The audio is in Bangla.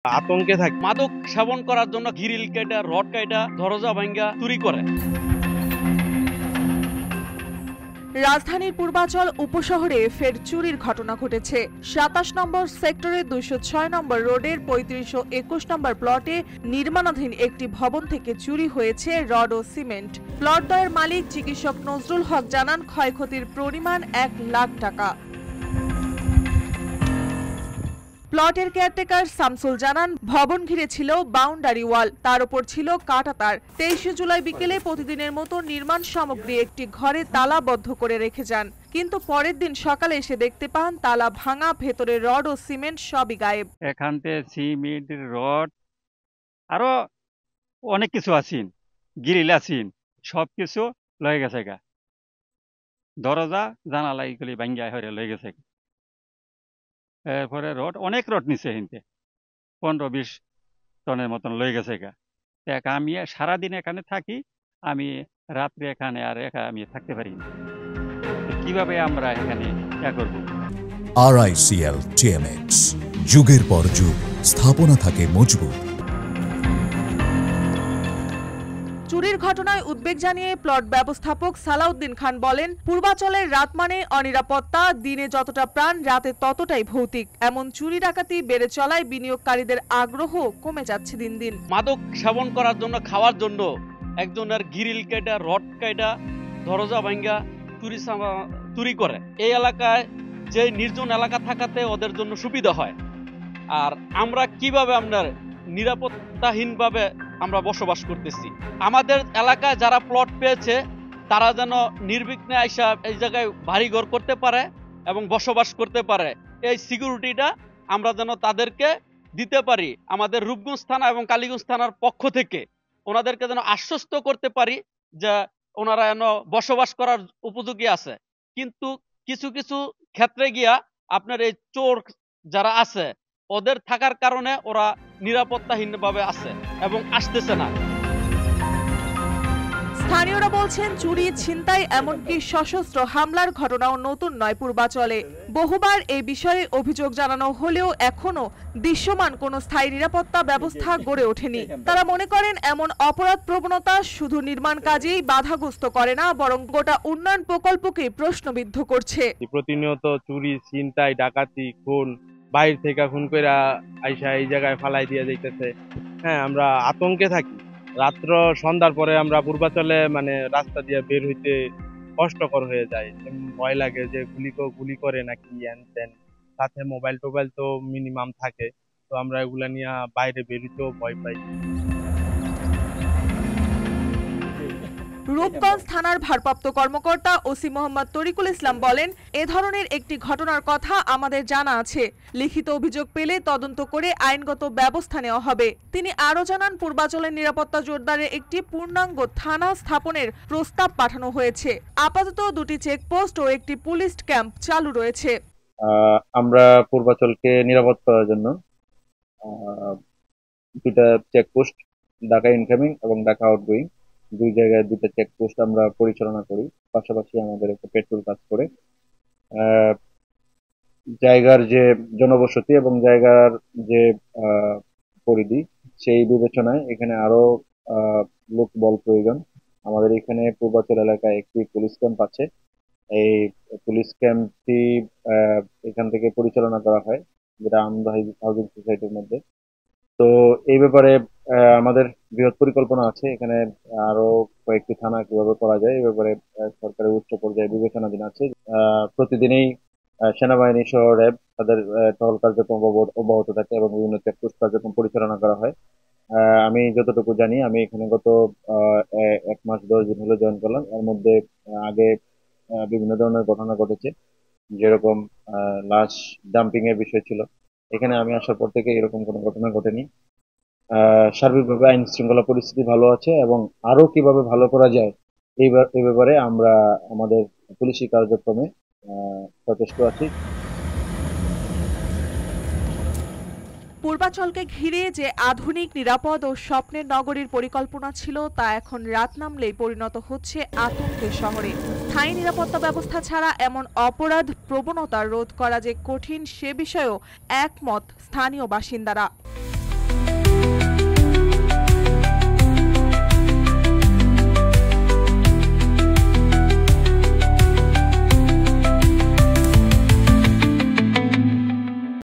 আতঙ্কে থাকি। মাদক সেবন করার জন্য গ্রিল কেটা, রড কেটা, দরজা ভাঙ্গা চুরি করে। রাজধানীর পূর্বাচল উপশহরে ফের চুরির ঘটনা ঘটেছে। ২৭ নম্বর সেক্টরের ২০৬ নম্বর রোডের ৩৫ ও ২১ নম্বর প্লটে নির্মাণাধীন একটি ভবন থেকে চুরি হয়েছে রড ও সিমেন্ট। প্লটদ্বয়ের মালিক চিকিৎসক নজরুল হক জানান, ক্ষয়ক্ষতির পরিমাণ ১ লাখ টাকা। প্লটের কেয়ারটেকার শামসুল জানান, ভবন ঘিরে ছিল বাউন্ডারি ওয়াল, তার উপর ছিল কাঁটাতার। ২৩ জুলাই বিকেলে প্রতিদিনের মতো নির্মাণ সামগ্রী একটি ঘরে তালাবদ্ধ করে রেখে যান, কিন্তু পরের দিন সকালে এসে দেখতে পান তালা ভাঙা, ভেতরে রড ও সিমেন্ট সবই গায়েব। এখান থেকে সিমেন্ট, রড আরো অনেক কিছু আছেন, গ্রিল আছেন, সবকিছু লয়ে গেছে গা। দরজা জানালা এগুলি ভাঙ্গা হয়ে লয়ে গেছে। এরপরে রড, অনেক রড নিচে হিনতে ১৫-২০ টনের মতন লয়ে গেছে গা। আমি সারাদিন এখানে থাকি, আমি রাত্রে এখানে আর আমি থাকতে পারি না। কিভাবে আমরা এখানে করব? RICL TMX, যুগের পর যুগ স্থাপনা থাকে মজবুত। চুরির ঘটনায় উদ্বেগ জানিয়ে প্লট ব্যবস্থাপক সালাউদ্দিন খান বলেন, পূর্বাচলের রাত মানে অনিরাপত্তা, দিনে যতটা প্রাণ রাতে ততটাই ভৌতিক। এমন চুরি ডাকাতি বেড়ে চলায় বিনিয়োগকারীদের আগ্রহ কমে যাচ্ছে দিন দিন। মাদক সেবন করার জন্য, খাওয়ার জন্য একজনের গ্রিল কেটা, রড কেটা, দরজা ভাঙ্গা চুরি করে। এই এলাকায় যে নির্জন এলাকা থাকাতে ওদের জন্য সুবিধা হয়। আর আমরা কিভাবে আপনার নিরাপত্তাহীনভাবে আমরা বসবাস করতেছি। আমাদের এলাকায় যারা প্লট পেয়েছে তারা যেন নির্বিঘ্নে আইসা এই জায়গায় বাড়িঘর করতে পারে এবং বসবাস করতে পারে, এই সিকিউরিটিটা আমরা যেন তাদেরকে দিতে পারি। আমাদের রূপগঞ্জ থানা এবং কালীগঞ্জ থানার পক্ষ থেকে ওনাদেরকে যেন আশ্বস্ত করতে পারি যে ওনারা যেন বসবাস করার উপযোগী আছে। কিন্তু কিছু কিছু ক্ষেত্রে গিয়া আপনার এই চোর যারা আছে ওদের থাকার কারণে ওরা নিরাপত্তাহীনভাবে আছে এবং আসতেছে না। স্থানীয়রা বলছেন, চুরি, ছিনতাই এমনকি সশস্ত্র হামলার ঘটনাও নতুন নয় পূর্বাচলে। বহুবার এই বিষয়ে অভিযোগ জানানো হলেও এখনো দৃশ্যমান কোনো স্থায়ী নিরাপত্তা ব্যবস্থা গড়ে ওঠেনি। তারা মনে করেন, এমন অপরাধ প্রবণতা শুধু নির্মাণ কাজেই বাধাগ্রস্ত করে না, বরং গোটা উন্নয়ন প্রকল্পকে প্রশ্নবিদ্ধ করছে। প্রতিনিয়ত চুরি, ছিনতাই, ডাকাতি, খুন, বাইরে থেকে খুন করে আইসা এই জায়গায় ফালাই দিয়ে যাইতেছে। হ্যাঁ, আমরা আতঙ্কে থাকি। রাত্র সন্ধ্যার পরে আমরা পূর্বাচলে রাস্তা দিয়ে বের হইতে কষ্টকর হয়ে যায়। ভয় লাগে যে গুলি করে নাকি হ্যান ত্যান। সাথে মোবাইল টোবাইল তো মিনিমাম থাকে, তো আমরা এগুলা নিয়ে বাইরে বেরোতেও ভয় পাই। রূপগঞ্জ থানার ভারপ্রাপ্ত কর্মকর্তা ওসি মোহাম্মদ তরিকুল ইসলাম বলেন, এ ধরনের একটি ঘটনার কথা আমাদের জানা আছে। লিখিত অভিযোগ পেলে তদন্ত করে আইনগত ব্যবস্থা নেওয়া হবে। তিনি আরও জানান, পূর্বাচলের নিরাপত্তা জোরদারের একটি পূর্ণাঙ্গ থানা স্থাপনের প্রস্তাব পাঠানো হয়েছে। আপাতত 2টি চেকপোস্ট ও একটি পুলিশ ক্যাম্প চালু রয়েছে। আমরা পূর্বাচলকে নিরাপদ করার জন্য 2টা চেকপোস্ট, ঢাকা ইনকামিং এবং ঢাকা আউটগোয়িং, 2 জায়গায় 2টা চেকপোস্ট আমরা পরিচালনা করি। পাশাপাশি আমাদের একটা পেট্রোল কাজ করে। জায়গার যে জনবসতি এবং জায়গার যে পরিধি, সেই বিবেচনায় এখানে আরো লোকবল প্রয়োজন। আমাদের এখানে পূর্বাচল এলাকায় একটি পুলিশ ক্যাম্প আছে। এই পুলিশ ক্যাম্পটি এখান থেকে পরিচালনা করা হয়, যেটা আমদা হাউজিং সোসাইটির মধ্যে। তো এই ব্যাপারে আমাদের বৃহৎ পরিকল্পনা আছে। এখানে আরো কয়েকটি থানা কিভাবে করা যায় এই ব্যাপারে সরকারের উচ্চ পর্যায়ে বিবেচনাধীন আছে। প্রতিদিনই সেনাবাহিনী সহ র্যাব তাদের টহল কার্যক্রম অব্যাহত থাকে এবং বিভিন্ন চেকপোস্ট কার্যক্রম পরিচালনা করা হয়। আমি যতটুকু জানি, আমি এখানে গত 1 মাস 10 দিন হলো জয়েন করলাম। এর মধ্যে আগে বিভিন্ন ধরনের ঘটনা ঘটেছে, যেরকম লাশ ডাম্পিং এর বিষয় ছিল। এখানে আমি আসার পর থেকে এরকম কোনো ঘটনা ঘটেনি। সার্বিকভাবে আইন শৃঙ্খলা পরিস্থিতি ভালো আছে এবং আরো কিভাবে ভালো করা যায় এই ব্যাপারে আমরা আমাদের পুলিশি কার্যক্রমে সচেষ্ট আছি। পূর্বাচলকে ঘিরে যে আধুনিক, নিরাপদ ও স্বপ্নের নগরীর পরিকল্পনা ছিল, তা এখন রাত নামলেই পরিণত হচ্ছে আতঙ্কের শহরে। স্থায়ী নিরাপত্তা ব্যবস্থা ছাড়া এমন অপরাধ প্রবণতা রোধ করা যে কঠিন, সে বিষয়েও একমত স্থানীয় বাসিন্দারা।